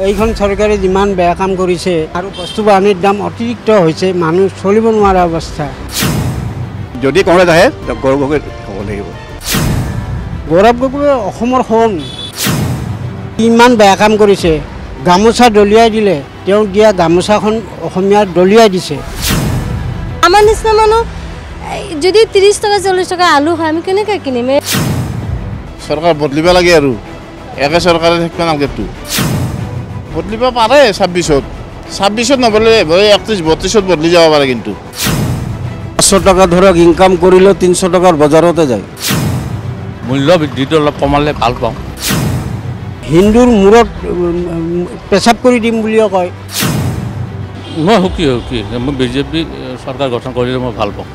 এইখন চৰকাৰে যিমান বেয়া কাম কৰিছে আৰু বস্তু বাহানিৰ দাম অতিৰিক্ত হৈছে, মানুহ চলিব নোৱাৰা অৱস্থা। যদি কংগ্ৰেছ আহে গৌৰৱ গগৈ হ'ব লাগিব। গৌৰৱ গগৈ অসমৰ সোণ। ইমান বেয়া কাম কৰিছে, গামোচা দলিয়াই দিলে, তেওঁ দিয়া গামোচাখন অসমীয়াৰ দলিয়াই দিছে। আমাৰ নিচিনা মানুহ যদি 30 টকা 40 টকা আলু হয় আমি কেনেকৈ কিনিম? চৰকাৰ বদলিব লাগে আৰু একে চৰকাৰে থাকিব নালাগেতো। বদলিব পাৰে 26-ত নবদলে 31-32-ত বদলি যাব পাৰে। কিন্তু 500 টকা ধৰক ইনকাম কৰিলেও 300 টকাৰ বজাৰতে যায়। মূল্য বৃদ্ধিটো অলপ কমালে ভাল পাওঁ। হিন্দুৰ মূৰত পেচাব কৰি দিম বুলিও কয়। মই সুখী মই বিজেপি চৰকাৰ গঠন কৰিলে মই ভাল পাওঁ।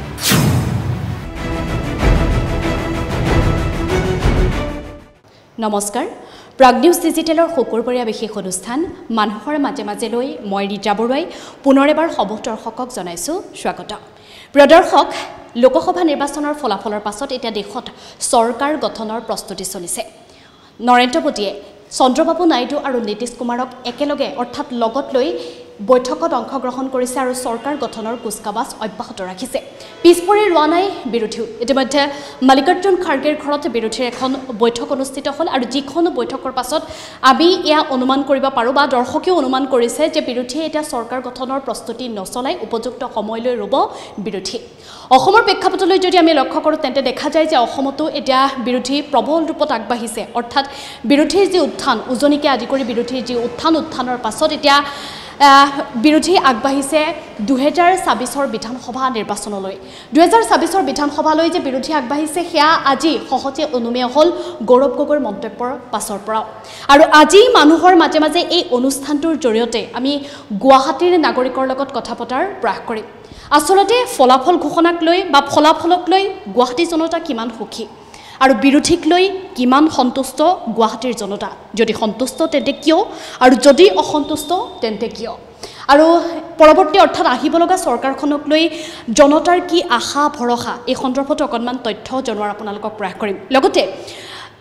নমস্কাৰ, প্ৰাগ নিউজ ডিজিটেলৰ শুকুৰবৰীয়া বিশেষ অনুষ্ঠান মানুহৰ মাজে মাজে লৈ মই ৰীতা বৰুৱাই পুনৰ এবাৰ সবহ দৰ্শকক জনাইছোঁ স্বাগত। প্ৰিয় দৰ্শক, লোকসভা নিৰ্বাচনৰ ফলাফলৰ পাছত এতিয়া দেশত চৰকাৰ গঠনৰ প্ৰস্তুতি চলিছে। নৰেন্দ্ৰ মোদীয়ে চন্দ্ৰবাবু নাইডু আৰু নীতিশ কুমাৰক একেলগে অৰ্থাৎ লগত লৈ বৈঠকত অংশগ্ৰহণ কৰিছে আৰু চৰকাৰ গঠনৰ কুচকাৱাজ অব্যাহত ৰাখিছে। পিছপৰি ৰোৱা নাই বিৰোধীও। ইতিমধ্যে মল্লিকাৰ্জুন খাৰ্গেৰ ঘৰত বিৰোধীৰ এখন বৈঠক অনুষ্ঠিত হ'ল আৰু যিখন বৈঠকৰ পাছত আমি এয়া অনুমান কৰিব পাৰোঁ বা দৰ্শকেও অনুমান কৰিছে যে বিৰোধীয়ে এতিয়া চৰকাৰ গঠনৰ প্ৰস্তুতি নচলাই উপযুক্ত সময়লৈ ৰ'ব বিৰোধী। অসমৰ প্ৰেক্ষাপটলৈ যদি আমি লক্ষ্য কৰোঁ তেন্তে দেখা যায় যে অসমতো এতিয়া বিৰোধী প্ৰবল ৰূপত আগবাঢ়িছে। অৰ্থাৎ বিৰোধীৰ যি উত্থান, উজনিকে আদি কৰি বিৰোধীৰ যি উত্থানৰ পাছত এতিয়া বিৰোধী আগবাঢ়িছে 2024 বিধানসভা নিৰ্বাচনলৈ। 2024 বিধানসভালৈ যে বিৰোধী আগবাঢ়িছে সেয়া আজি সহজে অনুমেয় হ'ল গৌৰৱ গগৈৰ মন্তব্যৰ পাছৰ পৰাও। আৰু আজি মানুহৰ মাজে মাজে এই অনুষ্ঠানটোৰ জৰিয়তে আমি গুৱাহাটীৰ নাগৰিকৰ লগত কথা পতাৰ প্ৰয়াস কৰিম। আচলতে ফলাফল ঘোষণাক লৈ বা ফলাফলক লৈ গুৱাহাটী জনতা কিমান সুখী আৰু বিৰোধীক লৈ কিমান সন্তুষ্ট গুৱাহাটীৰ জনতা। যদি সন্তুষ্ট তেন্তে কিয়, আৰু যদি অসন্তুষ্ট তেন্তে কিয়, আৰু পৰৱৰ্তী অৰ্থাৎ আহিব লগা চৰকাৰখনক লৈ জনতাৰ কি আশা ভৰসা, এই সন্দৰ্ভত অকণমান তথ্য জনোৱাৰ আপোনালোকক প্ৰয়াস কৰিম। লগতে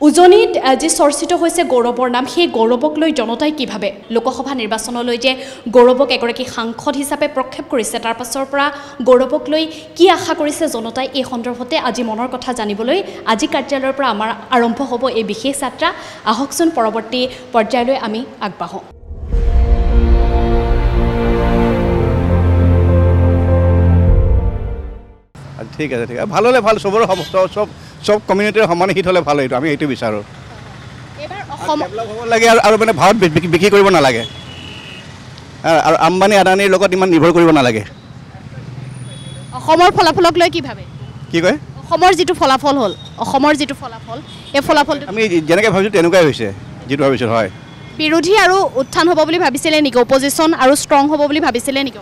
উজনিত যি চৰ্চিত হৈছে গৌৰৱৰ নাম, সেই গৌৰৱক লৈ জনতাই কি ভাবে, লোকসভা নিৰ্বাচনলৈ যে গৌৰৱক এগৰাকী সাংসদ হিচাপে প্ৰক্ষেপ কৰিছে তাৰ পাছৰ পৰা গৌৰৱক লৈ কি আশা কৰিছে জনতাই, এই সন্দৰ্ভতে আজি মনৰ কথা জানিবলৈ আজি কাৰ্যালয়ৰ পৰা আমাৰ আৰম্ভ হ'ব এই বিশেষ যাত্ৰা। আহকচোন পৰৱৰ্তী পৰ্যায়লৈ আমি আগবাঢ়োঁ। ঠিক আছে, ভাল হ'লে ভাল, চবৰে চব কমিউনিটিৰ সমানে হিত হ'লে ভাল। এইটো আমি এইটো বিচাৰোঁ। ডেভেলপ হ'ব লাগে আৰু মানে ভাৰত বিক্ৰী কৰিব নালাগে আৰু আম্বানী আদানীৰ লগত ইমান নিৰ্ভৰ কৰিব নালাগে। অসমৰ ফলাফলক লৈ কি ভাবে? কি কয়? অসমৰ যিটো ফলাফল হ'ল, অসমৰ যিটো ফলাফল, এই ফলাফলটো আমি যেনেকৈ ভাবিছোঁ তেনেকুৱাই হৈছে, যিটো ভাবিছোঁ হয়। বিৰোধী আৰু উত্থান হ'ব বুলি ভাবিছিলে নেকি? অপজিশ্যন আৰু ষ্ট্ৰং হ'ব বুলি ভাবিছিলে নেকি?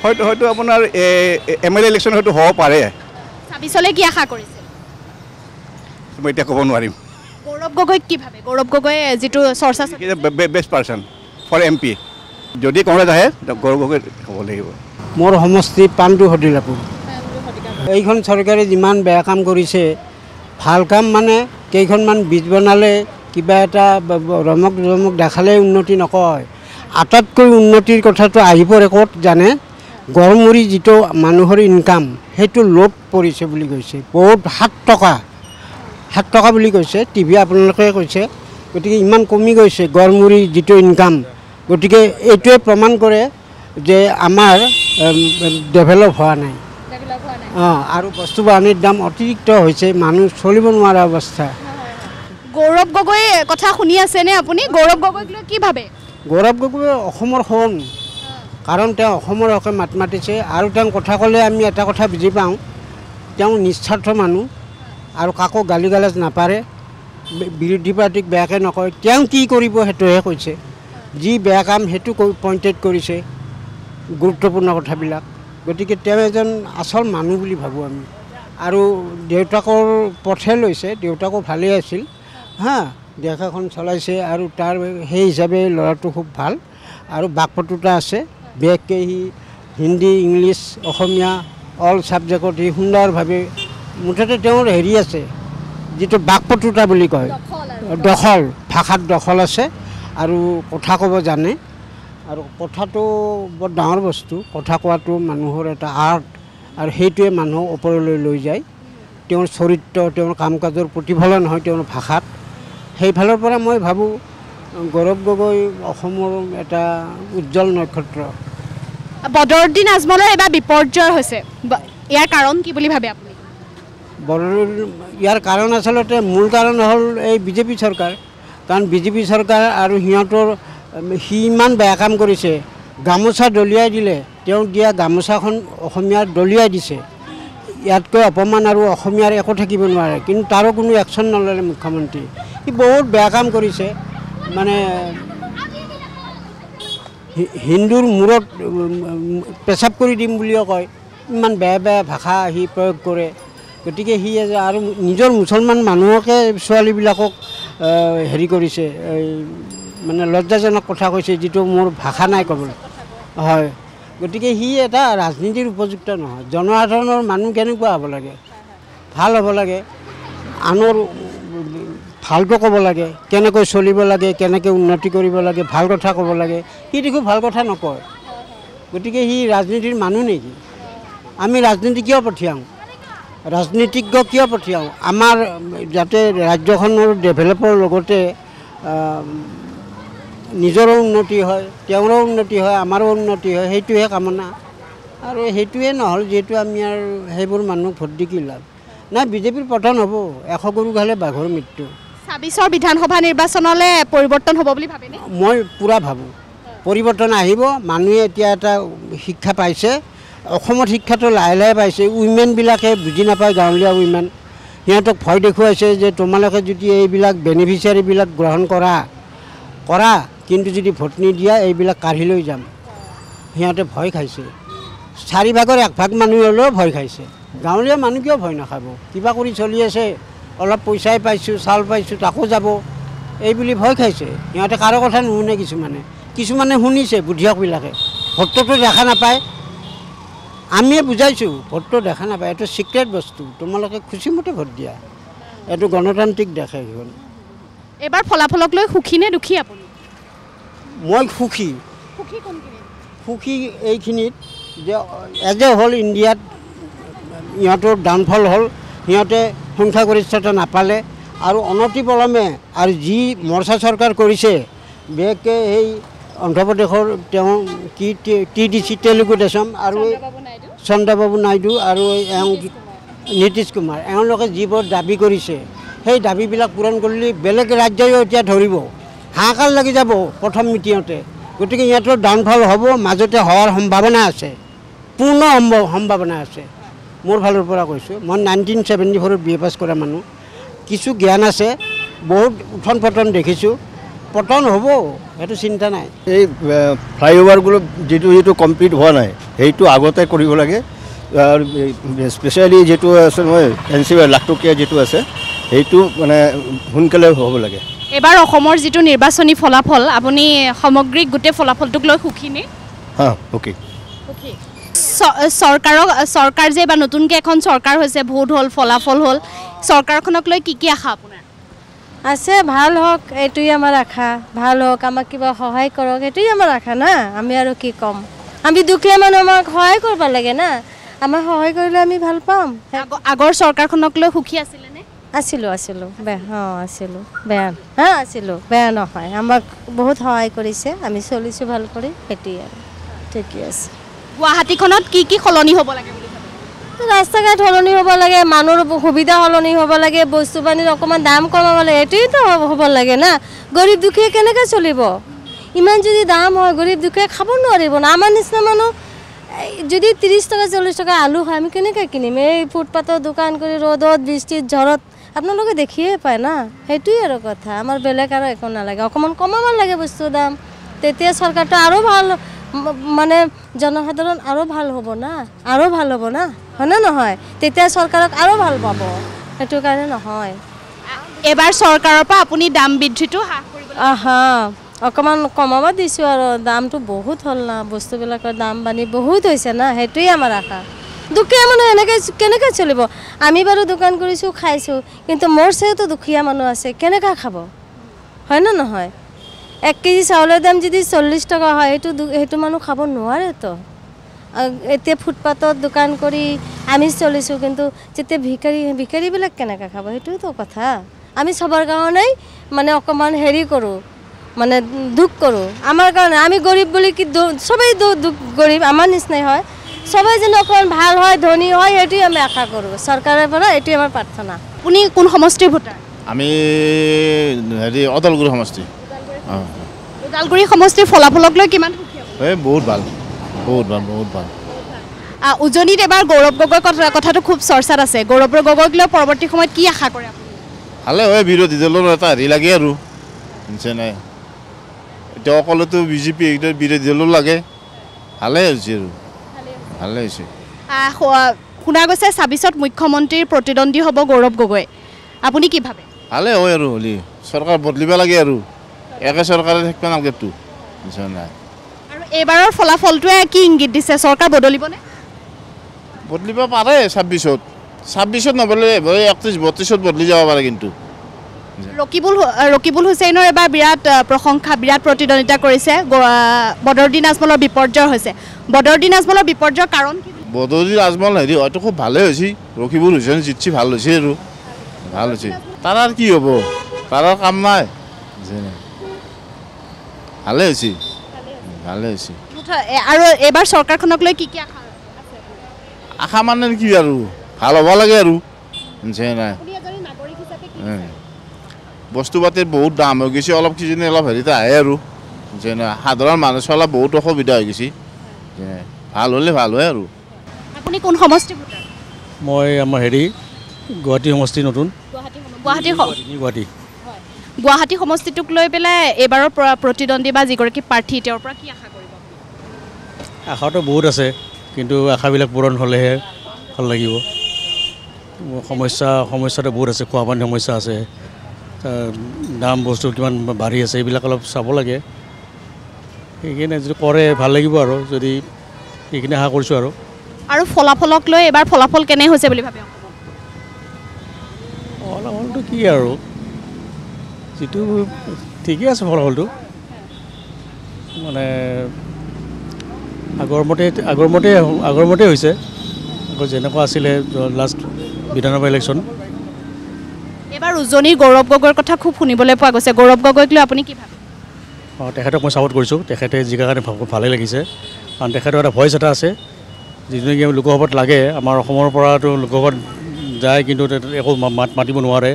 হয়তো আপোনাৰ MLA ইলেকশ্যন হয়তো হ'ব পাৰে। 26লৈ কি আশা কৰিছে? মই এতিয়া ক'ব নোৱাৰিম। গৌৰৱ গগৈক কি ভাবে? গৌৰৱ গগৈ যিটো চৰ্চা বেষ্ট পাৰ্চন ফৰ MP। যদি কংগ্ৰেছ আহে গৌৰৱ গগৈ হ'ব লাগিব। মোৰ সমষ্টি পাণ্ডু হদিলাপুৰ। এইখন চৰকাৰে যিমান বেয়া কাম কৰিছে, ভাল কাম মানে কেইখনমান বীজ বনালে, কিবা এটা ৰমক দেখালে উন্নতি নকয়। আটাইতকৈ উন্নতিৰ কথাটো আহিব ৰেকৰ্ড জানে, গড়মুড়ি যিটো মানুহৰ ইনকাম সেইটো লোপ পৰিছে বুলি কৈছে। বহুত 7 টকা বুলি কৈছে, টিভি আপোনালোকে কৈছে। গতিকে ইমান কমি গৈছে গড়মুড়িৰ যিটো ইনকাম। গতিকে এইটোৱে প্ৰমাণ কৰে যে আমাৰ ডেভেলপ হোৱা নাই। আৰু বস্তু বাহানিৰ দাম অতিৰিক্ত হৈছে, মানুহ চলিব নোৱাৰা অৱস্থা। গৌৰৱ গগৈ কথা শুনি আছেনে আপুনি? গৌৰৱ গগৈক লৈ কি ভাবে? গৌৰৱ গগৈ অসমৰ সোণ, কাৰণ তেওঁ অসমৰ হকে মাত মাতিছে। আৰু তেওঁ কথা ক'লে আমি এটা কথা বুজি পাওঁ, তেওঁ নিস্বাৰ্থ মানুহ আৰু কাকো গালি গালাজ নাপাৰে, বিৰোধী পাৰ্টিক বেয়াকৈ নকয়। তেওঁ কি কৰিব সেইটোহে কৈছে, যি বেয়া কাম সেইটো পইণ্টেড কৰিছে, গুৰুত্বপূৰ্ণ কথাবিলাক। গতিকে তেওঁ এজন আচল মানুহ বুলি ভাবোঁ আমি। আৰু দেউতাকৰ পথে লৈছে, দেউতাকো ভালেই আছিল, দেশ এখন চলাইছে আৰু তাৰ সেই হিচাপে ল'ৰাটো খুব ভাল আৰু বাকপটুতা আছে। বিশেষকৈ সি হিন্দী, ইংলিছ, অসমীয়া অল ছাবজেক্টত সি সুন্দৰভাৱে, মুঠতে তেওঁৰ হেৰি আছে যিটো বাকপটুতা বুলি কয়, দখল, ভাষাত দখল আছে। আৰু কথা ক'ব জানে আৰু কথাটো বৰ ডাঙৰ বস্তু কথা কোৱাটো মানুহৰ এটা আৰ্ট আৰু সেইটোৱে মানুহক ওপৰলৈ লৈ যায় তেওঁৰ চৰিত্ৰ তেওঁৰ কাম কাজৰ প্ৰতিফলন হয় তেওঁৰ ভাষাত সেইফালৰ পৰা মই ভাবোঁ গৌৰৱ গগৈ অসমৰ এটা উজ্জ্বল নক্ষত্ৰ বদৰুদ্দিন আজমলৰ এবাৰ বিপৰ্যয় হৈছে ইয়াৰ কাৰণ কি বুলি ভাবে আপুনি ইয়াৰ কাৰণ আচলতে মূল কাৰণ হ'ল এই বিজেপি চৰকাৰ কাৰণ বিজেপি চৰকাৰ আৰু সিহঁতৰ সি ইমান বেয়া কাম কৰিছে গামোচা দলিয়াই দিলে তেওঁ দিয়া গামোচাখন অসমীয়াৰ দলিয়াই দিছে ইয়াতকৈ অপমান আৰু অসমীয়াৰ একো থাকিব নোৱাৰে কিন্তু তাৰো কোনো একশ্যন নল'লে মুখ্যমন্ত্ৰী সি বহুত বেয়া কাম কৰিছে মানে হিন্দুৰ মূৰত পেচাব কৰি দিম বুলিও কয় ইমান বেয়া বেয়া ভাষা সি প্ৰয়োগ কৰে গতিকে সি আৰু নিজৰ মুছলমান মানুহকে ছোৱালীবিলাকক হেৰি কৰিছে মানে লজ্জাজনক কথা কৈছে যিটো মোৰ ভাষা নাই ক'বলৈ হয় গতিকে সি এটা ৰাজনীতিৰ উপযুক্ত নহয় জনসাধাৰণৰ মানুহ কেনেকুৱা হ'ব লাগে ভাল হ'ব লাগে আনৰ ভালকৈ ক'ব লাগে কেনেকৈ চলিব লাগে কেনেকৈ উন্নতি কৰিব লাগে ভাল কথা ক'ব লাগে সি দেখোন ভাল কথা নকয় গতিকে সি ৰাজনীতিৰ মানুহ নেকি আমি ৰাজনীতি কিয় পঠিয়াওঁ ৰাজনীতিজ্ঞ কিয় পঠিয়াওঁ আমাৰ যাতে ৰাজ্যখনৰ ডেভেলপৰ লগতে নিজৰো উন্নতি হয় তেওঁৰো উন্নতি হয় আমাৰো উন্নতি হয় সেইটোহে কামনা আৰু সেইটোৱে নহ'ল যিহেতু আমি আৰু সেইবোৰ মানুহক ভোট দি কি লাভ নাই বিজেপিৰ পতন হ'ব 100 গৰু খালে বাঘৰ মৃত্যু 26ৰ বিধানসভা নিৰ্বাচনলৈ পৰিৱৰ্তন হ'ব বুলি ভাবেনে মই পূৰা ভাবোঁ পৰিৱৰ্তন আহিব মানুহে এতিয়া এটা শিক্ষা পাইছে অসমত শিক্ষাটো লাহে লাহে পাইছে উইমেনবিলাকে বুজি নাপায় গাঁৱলীয়া উইমেন সিহঁতক ভয় দেখুৱাইছে যে তোমালোকে যদি এইবিলাক বেনিফিচিয়াৰীবিলাক গ্ৰহণ কৰা কিন্তু যদি ভোট নিদিয়া এইবিলাক কাঢ়ি লৈ যাম সিহঁতে ভয় খাইছে 4 ভাগৰ 1 ভাগ মানুহ হ'লেও ভয় খাইছে গাঁৱলীয়া মানুহ কিয় ভয় নাখাব কিবা কৰি চলি আছে অলপ পইচাই পাইছোঁ চাউল পাইছোঁ তাকো যাব এই বুলি ভয় খাইছে সিহঁতে কাৰো কথা নুশুনে কিছুমানে শুনিছে বুদ্ধিয়কবিলাকে ভোটটো দেখা নাপায় আমিয়ে বুজাইছোঁ ভোটটো দেখা নাপায় এইটো ছিক্ৰেট বস্তু তোমালোকে খুচিমতে ভোট দিয়া এইটো গণতান্ত্ৰিক দেশ এখন এবাৰ ফলাফলক লৈ সুখী নে দুখী আপুনি মই সুখী এইখিনিত যে এজ এ হ'ল ইণ্ডিয়াত ইহঁতৰ ডাউনফল হ'ল সিহঁতে সংখ্যাগৰিষ্ঠতা নাপালে আৰু অনতিপলমে আৰু যি মৰ্চা চৰকাৰ কৰিছে বিশেষকৈ এই অন্ধ্ৰপ্ৰদেশৰ তেওঁ TDC তেলেগু দেশম আৰু চন্দ্ৰবাবু নাইডু আৰু নীতিশ কুমাৰ এওঁলোকে যিবোৰ দাবী কৰিছে সেই দাবীবিলাক পূৰণ কৰিলে বেলেগ ৰাজ্যও এতিয়া ধৰিব হাহাকাৰ লাগি যাব প্ৰথম মিটিঙতে গতিকে ইহঁতৰ ডাউনফল হ'ব মাজতে হোৱাৰ সম্ভাৱনা আছে পূৰ্ণ সম্ভাৱনা আছে মোৰ ফালৰ পৰা কৈছোঁ মই 1974ত BA পাছ কৰা মানুহ কিছু জ্ঞান আছে বহুত উঠন পতন দেখিছোঁ পতন হ'ব সেইটো চিন্তা নাই এই ফ্লাইঅভাৰগুলো যিটো কমপ্লিট হোৱা নাই সেইটো আগতে কৰিব লাগে আৰু স্পেচিয়েলি যিটো আছে মই NCB লাখটকীয়া যিটো আছে সেইটো মানে সোনকালে হ'ব লাগে এবাৰ অসমৰ যিটো নিৰ্বাচনী ফলাফল আপুনি সামগ্ৰিক গোটেই ফলাফলটোক লৈ সুখী নে হ্যাঁ ওকে চৰকাৰ যে বা নতুনকৈ এখন চৰকাৰ হৈছে ভোট হ'ল ফলাফল হ'ল চৰকাৰখনক লৈ কি আশা আপোনাৰ আছে ভাল হওক এইটোৱে আমাৰ আশা ভাল হওক আমাক কিবা সহায় কৰক এইটোৱে আমাৰ আশা না আমি আৰু কি ক'ম আমি দুখীয়া মানুহ আমাক সহায় কৰিব লাগে না আমাক সহায় কৰিলে আমি ভাল পাম আগৰ চৰকাৰখনক লৈ সুখী আছিলেনে আছিলোঁ বেয়া নহয় আমাক বহুত সহায় কৰিছে আমি চলিছোঁ ভাল কৰি সেইটোৱে আৰু ঠিকে আছে গুৱাহাটীখনত কি সলনি হ'ব লাগে বুলি ৰাস্তা ঘাট সলনি হ'ব লাগে মানুহৰ সুবিধা সলনি হ'ব লাগে বস্তু পানীৰ অকণমান দাম কমাব লাগে এইটোৱেতো হ'ব লাগে না গৰীব দুখীয়া কেনেকৈ চলিব ইমান যদি দাম হয় গৰীব দুখীয়া খাব নোৱাৰিব না আমাৰ নিচিনা মানুহ যদি 30 টকা 40 টকা আলু হয় আমি কেনেকৈ কিনিম এই ফুটপাথৰ দোকান কৰি ৰ'দত বৃষ্টিত ঝড়ত আপোনালোকে দেখিয়ে পায় না সেইটোৱে আৰু কথা আমাৰ বেলেগ আৰু একো নালাগে অকণমান কমাব লাগে বস্তুৰ দাম তেতিয়া চৰকাৰটো আৰু ভাল মানে জনসাধাৰণ আৰু ভাল হ'ব না হয়নে নহয় তেতিয়া চৰকাৰক আৰু ভাল পাব সেইটো কাৰণে নহয় এবাৰ চৰকাৰৰ পৰা আপুনি দাম বৃদ্ধিটো হ্ৰাস কৰিব অকণমান কমাব দিছোঁ আৰু দামটো বহুত হ'ল না বস্তুবিলাকৰ দাম বাঢ়ি বহুত হৈছে না সেইটোৱে আমাৰ আশা দুখীয়া মানুহ এনেকৈ কেনেকৈ চলিব আমি বাৰু দোকান কৰিছোঁ খাইছোঁ কিন্তু মোৰ চেয়েতো দুখীয়া মানুহ আছে কেনেকৈ খাব হয়নে নহয় 1 কেজি চাউলৰ দাম যদি 40 টকা হয় সেইটো মানুহ খাব নোৱাৰেতো এতিয়া ফুটপাথত দোকান কৰি আমি চলিছোঁ কিন্তু যেতিয়া ভিকাৰীবিলাক কেনেকৈ খাব সেইটোতো কথা আমি সবৰ কাৰণেই মানে অকণমান হেৰি কৰোঁ মানে দুখ কৰোঁ আমাৰ কাৰণে আমি গৰীব বুলি কি সবেই দুখ গৰীব আমাৰ নিচিনাই হয় সবাই যেন অকণমান ভাল হয় ধনী হয় সেইটোৱে আমি আশা কৰোঁ চৰকাৰৰ পৰা এইটোৱে আমাৰ প্ৰাৰ্থনা আপুনি কোন সমষ্টিৰ ভোটাৰ আমি হেৰি ওদালগুৰি সমষ্টি ওদালগুৰি সমষ্টিৰ ফলাফলক লৈ কিমান সুখী এই বহুত ভাল বহুত ভাল বহুত ভাল উজনিত এবাৰ গৌৰৱ গগৈ কথাটো খুব চৰ্চাত আছে গৌৰৱ গগৈক লৈ পৰৱৰ্তী সময়ত কি আশা কৰে আপুনি ভালে হয় বিৰোধী দলৰ এটা হেৰি লাগে আৰু বুজিছে নাই এতিয়া অকলেতো বিজেপি এতিয়া বিৰোধী দলো লাগে ভালে হৈছে আৰু ভালে হৈছে শুনা গৈছে 26ত মুখ্যমন্ত্ৰীৰ প্ৰতিদ্বন্দ্বী হ'ব গৌৰৱ গগৈ আপুনি কি ভাবে ভালে হয় আৰু হ'লি চৰকাৰ বদলিব লাগে আৰু একে চৰকাৰে থাকিব নালাগেতো বুজিছে নাই আৰু এইবাৰৰ ফলাফলটোৱে কি ইংগিত দিছে চৰকাৰ বদলিবনে বদলিব পাৰে 26ত নবদলে 31-32ত বদলি যাব পাৰে কিন্তু ৰকিবুল হুছেইনৰ এবাৰ বিৰাট প্ৰশংসা বিৰাট প্ৰতিদ্বন্দ্বিতা কৰিছে বদৰুদ্দিন আজমলৰ বিপৰ্যয় হৈছে বদৰুদ্দিন আজমলৰ বিপৰ্যয়ৰ কাৰণ কি বদৰুদ্দিন আজমল হেৰি হয়তো খুব ভালে হৈছে ৰকিবুল হুছেইন জিতছি ভাল হৈছে আৰু ভাল হৈছে তাৰ আৰু কি হ'ব তাৰ আৰু কাম নাই ভালে হৈছে ভালে হৈছে আৰু এইবাৰ চৰকাৰখনক লৈ কি কি আশা মানে কি আৰু ভাল হ'ব লাগে আৰু বুজিছে নাই বস্তু পাতিৰ বহুত দাম হৈ গৈছে অলপ কিজানি অলপ হেৰিতে আহে আৰু বুজিছে নাই সাধাৰণ মানুহ চলা বহুত অসুবিধা হৈ গৈছে ভাল হ'লে ভাল হয় আৰু আপুনি কোন সমষ্টি ভোটাৰ মই আমাৰ হেৰি গুৱাহাটী সমষ্টি নতুন গুৱাহাটী সমষ্টিটোক লৈ পেলাই এইবাৰৰ প্ৰতিদ্বন্দ্বী বা যিগৰাকী প্ৰাৰ্থী তেওঁৰ পৰা কি আশা কৰিব আশাটো বহুত আছে কিন্তু আশাবিলাক পূৰণ হ'লেহে ভাল লাগিব সমস্যাটো বহুত আছে খোৱা পানীৰ সমস্যা আছে দাম বস্তু কিমান বাঢ়ি আছে এইবিলাক অলপ চাব লাগে সেইখিনি যদি কৰে ভাল লাগিব আৰু যদি সেইখিনি আশা কৰিছোঁ আৰু ফলাফলক লৈ এইবাৰ ফলাফল কেনে হৈছে বুলি ভাবে ফলাফলটো কি আৰু যিটো ঠিকেই আছে ফলাফলটো মানে আগৰ মতে হৈছে যেনেকুৱা আছিলে লাষ্ট বিধানসভা ইলেকশ্যন এইবাৰ উজনিৰ গৌৰৱ গগৈৰ কথা খুব শুনিবলৈ পোৱা গৈছে গৌৰৱ গগৈক লৈ আপুনি কি ভাবে তেখেতক মই ছাপোৰ্ট কৰিছোঁ তেখেতে জিকাৰ কাৰণে ভালেই লাগিছে কাৰণ তেখেতৰ এটা ভইচ এটা আছে যিটো নেকি লোকসভাত লাগে আমাৰ অসমৰ পৰাতো লোকসভাত যায় কিন্তু একো মাত মাতিব নোৱাৰে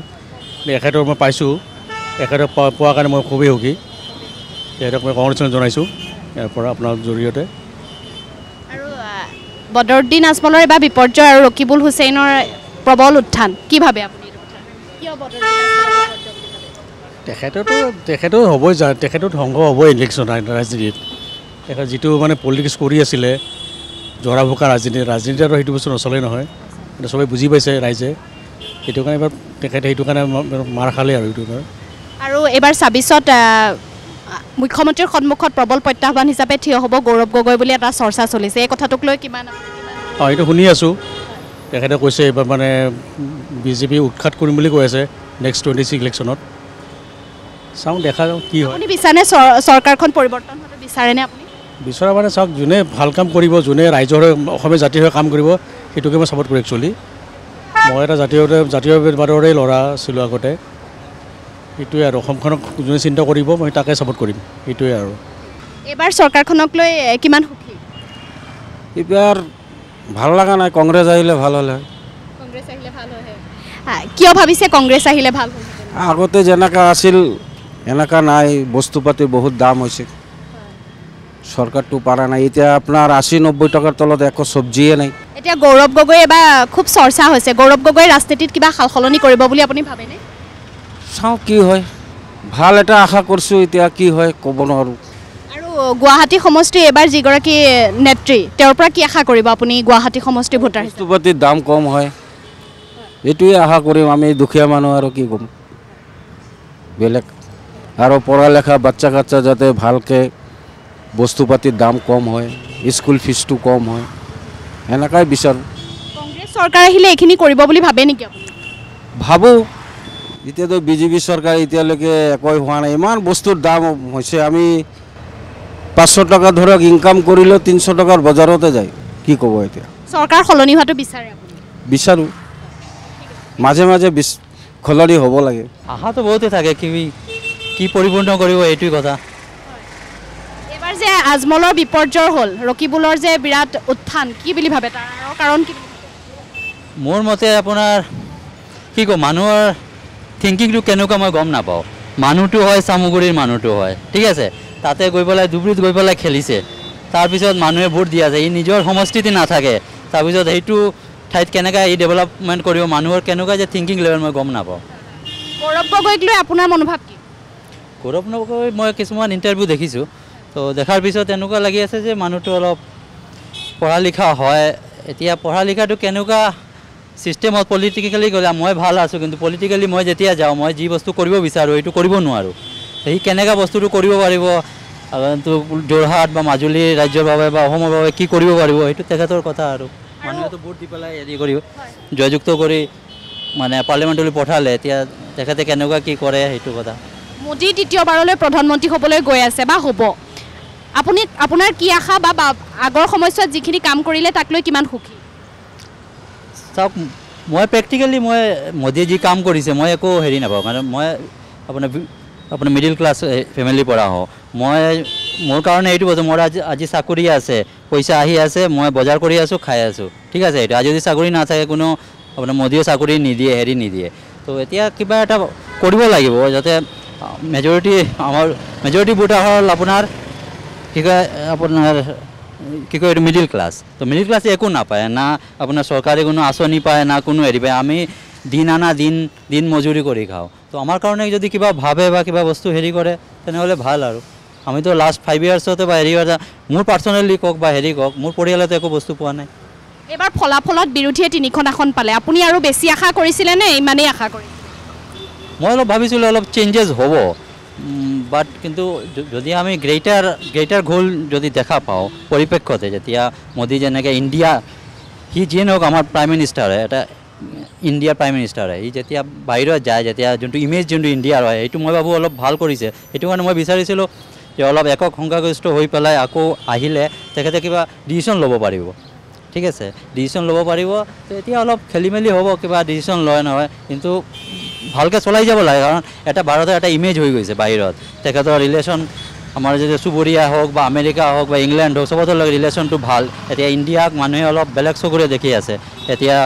এখেতৰ মই পাইছোঁ এখেতক পোৱাৰ কাৰণে মই খুবেই সুখী তেখেতক মই কংগ্ৰেছন জনাইছোঁ ইয়াৰ পৰা আপোনাৰ জৰিয়তে আৰু বদৰুদ্দিন আজমলৰ এবাৰ বিপৰ্যয় আৰু ৰকিবুল হুছেইনৰ প্ৰবল উত্থান কি ভাবে আপুনি তেখেতো হ'বই তেখেতো ধ্বংস হ'বই ইলেকশ্যন ৰাজনীতিত তেখেত যিটো মানে পলিটিক্স কৰি আছিলে জৰা ফুকা ৰাজনীতি আৰু সেইটো বস্তু নচলে নহয় সেইটো চবেই বুজি পাইছে ৰাইজে সেইটো কাৰণে এবাৰ তেখেতে সেইটো কাৰণে মাৰ খালে আৰু সেইটো কাৰণে আৰু এইবাৰ 26ত মুখ্যমন্ত্ৰীৰ সন্মুখত প্ৰবল প্ৰত্যাহ্বান হিচাপে থিয় হ'ব গৌৰৱ গগৈ বুলি এটা চৰ্চা চলিছে এই কথাটোক লৈ কিমান এইটো শুনি আছোঁ তেখেতে কৈছে এইবাৰ মানে বিজেপি উৎখাত কৰিম বুলি কৈ আছে নেক্সট 26 ইলেকশ্যনত চাওঁ দেখা যাওঁ কি হয় আপুনি বিচাৰেনে চৰকাৰখন পৰিৱৰ্তন হোৱাটো বিচাৰেনে আপুনি বিচৰা মানে চাওক যোনে ভাল কাম কৰিব যোনে ৰাইজৰ অসমীয়া জাতিৰ হৈ কাম কৰিব সেইটোকে মই ছাপোৰ্ট কৰোঁ একচুৱেলি মই এটা জাতীয়বাদৰে ল'ৰা আছিলোঁ আগতে সেইটোৱে আৰু অসমখনক যোনে চিন্তা কৰিব মই তাকে ছাপোৰ্ট কৰিম সেইটোৱে আৰু এইবাৰ চৰকাৰখনক লৈ কিমান সুখী এইবাৰ ভাল লগা নাই কংগ্ৰেছ আহিলে ভাল হ'লে কিয় ভাবিছে কংগ্ৰেছ আহিলে ভাল হ'ল আগতে যেনেকুৱা আছিল এনেকুৱা নাই বস্তু পাতি বহুত দাম হৈছে চৰকাৰটো পৰা নাই এতিয়া আপোনাৰ 80-90 টকাৰ তলত একো চব্জিয়ে নাই এতিয়া গৌৰৱ গগৈ এবাৰ খুব চৰ্চা হৈছে গৌৰৱ গগৈ ৰাজনীতিত কিবা সাল সলনি কৰিব বুলি আপুনি ভাবেনে চাওঁ কি হয় ভাল এটা আশা কৰিছোঁ এতিয়া কি হয় ক'ব নোৱাৰোঁ আৰু গুৱাহাটী সমষ্টি এবাৰ যিগৰাকী নেত্ৰী তেওঁৰ পৰা কি আশা কৰিব আপুনি গুৱাহাটী সমষ্টি ভোটাৰ বস্তু পাতিৰ দাম কম হয় এইটোৱে আশা কৰিম আমি দুখীয়া মানুহ আৰু কি ক'ম বেলেগ আৰু পঢ়া লেখা বাচ্চা কাচ্চা যাতে ভালকৈ বস্তু পাতিৰ দাম কম হয় স্কুল ফিজটো কম হয় এনেকুৱাই বিচাৰোঁ কংগ্ৰেছ চৰকাৰ আহিলে এইখিনি কৰিব বুলি ভাবে নেকি আপুনি ভাবোঁ এতিয়াতো বিজেপি চৰকাৰ এতিয়ালৈকে একোৱেই হোৱা নাই। ইমান বস্তুৰ দাম হৈছে, আমি 500 টকা ধৰক ইনকাম কৰিলেও 300 টকাৰ বজাৰতে যায়। কি ক'ব এতিয়া? চৰকাৰ সলনি হোৱাটো বিচাৰে আপুনি? বিচাৰোঁ, মাজে মাজে সলনি হ'ব লাগে। আশাটো বহুতে থাকে, কি পৰিপূৰ্ণ কৰিব এইটোৱে কথা। এবাৰ যে আজমলৰ বিপৰ্যয় হ'ল, ৰকিবুলৰ যে বিৰাট উত্থান, কি বুলি ভাবে? তাৰ কাৰণ কি? মোৰ মতে আপোনাৰ কি ক'ম, মানুহৰ থিংকিংটো কেনেকুৱা মই গম নাপাওঁ। মানুহটো হয় চামুগুৰিৰ মানুহটো হয়, ঠিক আছে, তাতে গৈ পেলাই ধুবুৰীত গৈ পেলাই খেলিছে, তাৰপিছত মানুহে ভোট দি আছে, ই নিজৰ সমষ্টিতে নাথাকে, তাৰপিছত সেইটো ঠাইত কেনেকৈ ই ডেভেলপমেণ্ট কৰিব, মানুহৰ কেনেকুৱা যে থিংকিং লেভেল মই গম নাপাওঁ। গৌৰৱ গগৈক লৈ আপোনাৰ মনোভাৱ কি? গৌৰৱ গগৈ মই কিছুমান ইণ্টাৰভিউ দেখিছোঁ, তো দেখাৰ পিছত এনেকুৱা লাগি আছে যে মানুহটো অলপ পঢ়া লিখা হয়। এতিয়া পঢ়া লিখাটো কেনেকুৱা ছিষ্টেমত পলিটিকেলি গ'লে মই ভাল আছোঁ, কিন্তু পলিটিকেলি মই যেতিয়া যাওঁ, মই যি বস্তু কৰিব বিচাৰোঁ সেইটো কৰিব নোৱাৰোঁ। সি কেনেকুৱা বস্তুটো কৰিব পাৰিব, তো যোৰহাট বা মাজুলী ৰাজ্যৰ বাবে বা অসমৰ বাবে কি কৰিব পাৰিব, সেইটো তেখেতৰ কথা। আৰু মানুহেতো ভোট দি পেলাই হেৰি কৰিব, জয়যুক্ত কৰি মানে পাৰ্লিমেণ্টলৈ পঠালে, এতিয়া তেখেতে কেনেকুৱা কি কৰে সেইটো কথা। মোদী তৃতীয়বাৰলৈ প্ৰধানমন্ত্ৰী হ'বলৈ গৈ আছে বা হ'ব, আপোনাৰ কি আশা বা আগৰ সময়ছোৱাত যিখিনি কাম কৰিলে তাক লৈ কিমান সুখী? চাওক, মই প্ৰেক্টিকেলি মই মোদীয়ে যি কাম কৰিছে মই একো হেৰি নাপাওঁ, কাৰণ মই আপোনাৰ মিডিল ক্লাছ ফেমিলিৰ পৰা হওঁ। মোৰ কাৰণে এইটো বস্তু, মোৰ আজি চাকৰি আছে, পইচা আহি আছে, মই বজাৰ কৰি আছোঁ, খাই আছোঁ, ঠিক আছে। এইটো আজি যদি চাকৰি নাথাকে, কোনো আপোনাৰ মোদীয়ে চাকৰি নিদিয়ে, হেৰি নিদিয়ে। তো এতিয়া কিবা এটা কৰিব লাগিব, যাতে আমাৰ মেজৰিটি ভোটাৰ হ'ল আপোনাৰ কি কয় এইটো মিডিল ক্লাছ। তো মিডিল ক্লাছে একো নাপায়, না আপোনাৰ চৰকাৰী কোনো আঁচনি পায়, না কোনো হেৰি পায়। আমি দিন আনা দিন মজুৰি কৰি খাওঁ। তো আমাৰ কাৰণে যদি কিবা ভাবে বা কিবা বস্তু হেৰি কৰে তেনেহ'লে ভাল। আৰু আমিতো লাষ্ট 5 ইয়াৰ্ছতে বা হেৰি মোৰ পাৰ্চনেলি কওক বা হেৰি কওক, মোৰ পৰিয়ালতে একো বস্তু পোৱা নাই। এইবাৰ ফলাফলত বিৰোধীয়ে 3খন আসন পালে, আপুনি আৰু বেছি আশা কৰিছিলে নে ইমানেই আশা কৰিছিলে? মই অলপ ভাবিছিলোঁ অলপ চেঞ্জেছ হ'ব, বাট কিন্তু যদি আমি গ্ৰেটাৰ গোল যদি দেখা পাওঁ পৰিপ্ৰেক্ষতে, যেতিয়া মোদী যেনেকৈ ইণ্ডিয়া, সি যিয়ে নহওক আমাৰ প্ৰাইম মিনিষ্টাৰ হয়, এটা ইণ্ডিয়াৰ প্ৰাইম মিনিষ্টাৰ হয়, সি যেতিয়া বাহিৰত যায়, যেতিয়া যোনটো ইমেজ যোনটো ইণ্ডিয়াৰ হয়, সেইটো মই ভাবোঁ অলপ ভাল কৰিছে। সেইটো কাৰণে মই বিচাৰিছিলোঁ যে অলপ একক সংখ্যাগৰিষ্ঠ হৈ পেলাই আকৌ আহিলে তেখেতে কিবা ডিচিশ্যন ল'ব পাৰিব, ঠিক আছে, ডিচিশ্যন ল'ব পাৰিব। তো এতিয়া অলপ খেলি মেলি হ'ব, কিবা ডিচিশ্যন লয় নহয়, কিন্তু ভালকৈ চলাই যাব লাগে, কাৰণ এটা ভাৰতৰ এটা ইমেজ হৈ গৈছে বাহিৰত। তেখেতৰ ৰিলেশ্যন আমাৰ যদি চুবুৰীয়া হওক বা আমেৰিকা হওক বা ইংলেণ্ড হওক, চবতে লগত ৰিলেশ্যনটো ভাল। এতিয়া ইণ্ডিয়াক মানুহে অলপ বেলেগ চকুৰে দেখি আছে। এতিয়া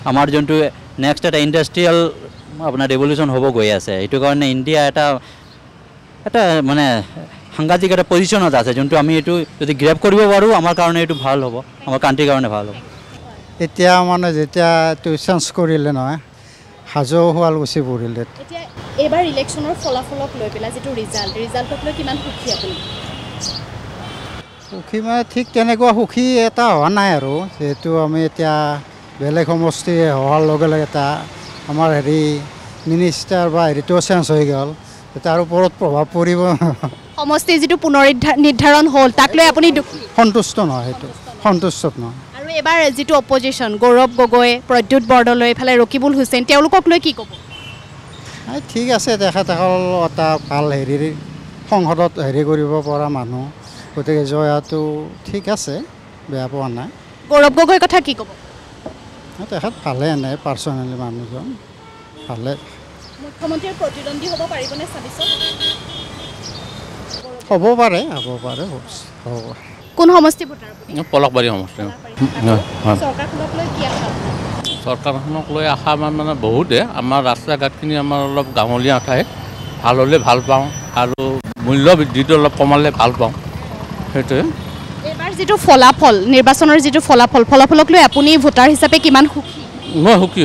আমাৰ যোনটো নেক্সট এটা ইণ্ডাষ্ট্ৰিয়েল আপোনাৰ ৰেভলিউশ্যন হ'ব গৈ আছে, সেইটো কাৰণে ইণ্ডিয়া এটা মানে সাংঘাতিক এটা পজিশ্যনত আছে, যোনটো আমি এইটো যদি গ্ৰেপ কৰিব পাৰোঁ আমাৰ কাৰণে এইটো ভাল হ'ব, আমাৰ কাণ্ট্ৰিৰ কাৰণে ভাল হ'ব। এতিয়া মানে যেতিয়া এইটো চেঞ্জ কৰিলে নহয়, হাজো শুৱালকুছি পৰিলে। এতিয়া এইবাৰ ইলেকশ্যনৰ ফলাফলক লৈ পেলাই যিটো ৰিজাল্টক লৈ কিমান সুখী আপুনি? সুখী মানে ঠিক তেনেকুৱা সুখী এটা হোৱা নাই আৰু, যিহেতু আমি এতিয়া বেলেগ সমষ্টি হোৱাৰ লগে লগে এটা আমাৰ মিনিষ্টাৰ বা হেৰিটো চেঞ্জ হৈ গ'ল, তাৰ ওপৰত প্ৰভাৱ পৰিব। সমষ্টি যিটো পুনৰ্নিৰ্ধাৰণ হ'ল তাক লৈ আপুনি সন্তুষ্ট নহয়, সেইটো সন্তুষ্ট নহয়। আৰু এবাৰ যিটো অপজিশ্যন, গৌৰৱ গগৈ, প্ৰদ্যুৎ বৰদলৈ, এইফালে ৰকিবুল হুছেইন, তেওঁলোকক লৈ কি ক'ব? ঠিক আছে, তেখেতসকল এটা ভাল সংসদত কৰিব পৰা মানুহ, গতিকে জয়াটো ঠিক আছে, বেয়া পোৱা নাই। গৌৰৱ গগৈৰ কথা কি ক'ব? তেখেত ভালে, এনে পাৰ্চনেলি মানুহজন ভালে। মুখ্যমন্ত্ৰীৰ প্ৰতিদ্বন্দ্বী হ'ব পাৰিবনে 26? হ'ব পাৰে। কোন সমষ্টি ভোটাৰ? পলকবাৰী সমষ্টি। চৰকাৰখনক লৈ কি আশা? চৰকাৰখনক লৈ আশা মানে বহুতে, আমাৰ ৰাস্তা ঘাটখিনি আমাৰ অলপ গাঁৱলীয়া ঠাই, ভাল হ'লে ভাল পাওঁ, আৰু মূল্য বৃদ্ধিটো অলপ কমালে ভাল পাওঁ, সেইটোৱে। এইবাৰ যিটো ফলাফল, নিৰ্বাচনৰ যিটো ফলাফলক লৈ আপুনি ভোটাৰ হিচাপে কিমান সুখী? মই সুখী।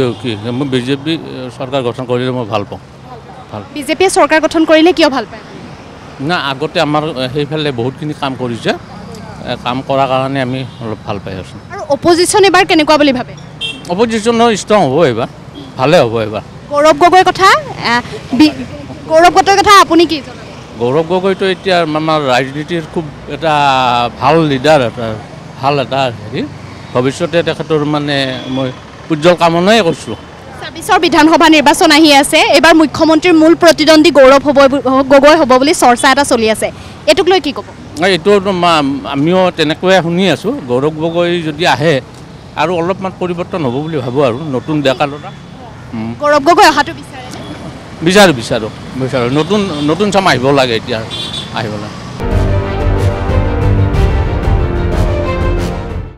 মই বিজেপি চৰকাৰ গঠন কৰিলে মই ভাল পাওঁ। বিজেপিয়ে চৰকাৰ গঠন কৰিলে কিয় ভাল পায়? না, আগতে আমাৰ সেইফালে বহুতখিনি কাম কৰিছে, কাম কৰাৰ কাৰণে আমি অলপ ভাল পাই আছোঁ। আৰু অপজিশ্যন এইবাৰ কেনেকুৱা বুলি ভাবে? অপজিশ্যনৰ ষ্ট্ৰং হ'ব এইবাৰ, ভালে হ'ব এইবাৰ। গৌৰৱ গগৈৰ কথা আপুনি কি জনাব? গৌৰৱ গগৈটো এতিয়া আমাৰ ৰাজনীতিৰ খুব এটা ভাল লিডাৰ, ভাল এটা ভৱিষ্যতে তেখেতৰ মানে মই উজ্জ্বল কামনাই কৰিছোঁ। ছাব্বিছৰ বিধানসভা নিৰ্বাচন আহি আছে এইবাৰ মুখ্যমন্ত্ৰীৰ মূল প্ৰতিদ্বন্দ্বী গগৈ হ'ব বুলি চৰ্চা এটা চলি আছে এইটোক লৈ কি ক'ব এইটো আমিও তেনেকৈয়ে শুনি আছোঁ গৌৰৱ গগৈ যদি আহে আৰু অলপমান পৰিৱৰ্তন হ'ব বুলি ভাবোঁ আৰু নতুন ডেকা ল'ৰা গৌৰৱ গগৈ অহাটো বিচাৰে বিচাৰোঁ নতুন চাম আহিব লাগে এতিয়া আহিব লাগে